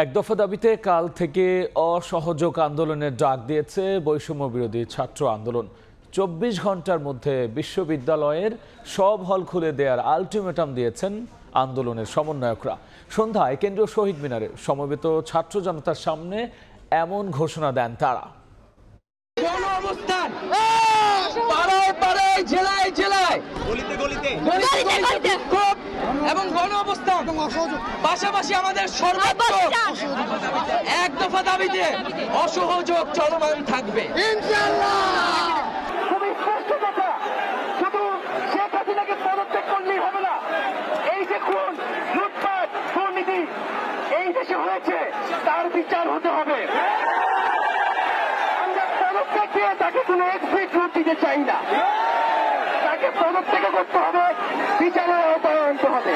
এক দফা দাবিতে কাল থেকে অসহযোগ আন্দোলনের ডাক দিয়েছে বৈষম্য বিরোধী ছাত্র আন্দোলন। ২৪ ঘন্টার মধ্যে বিশ্ববিদ্যালয়ের সব হল খুলে দেওয়ার আলটিমেটাম দিয়েছেন আন্দোলনের সমন্বয়করা। সন্ধ্যায় কেন্দ্রীয় শহীদ মিনারে সমবেত ছাত্র জনতার সামনে এমন ঘোষণা দেন তারা। এবং গণ অবস্থান পাশাপাশি আমাদের সর্বোচ্চ এক দফা দাবিতে অসহযোগ চলমান থাকবে ইনশাআল্লাহ। খুবই স্পষ্ট কথা, শুধু শেখ হাসিনাকে পদত্যাগ করলেই হবে না। এই যে খুন, লুটপাট, দুর্নীতি এই দেশে হয়েছে তার বিচার হতে হবে। আমরা পদত্যাগ দিয়ে তাকে কোনো এক্সিট রুট দিতে চাই না, তাকে পদত্যাগ করতে হবে, বিচারের আওতায় আনতে হবে।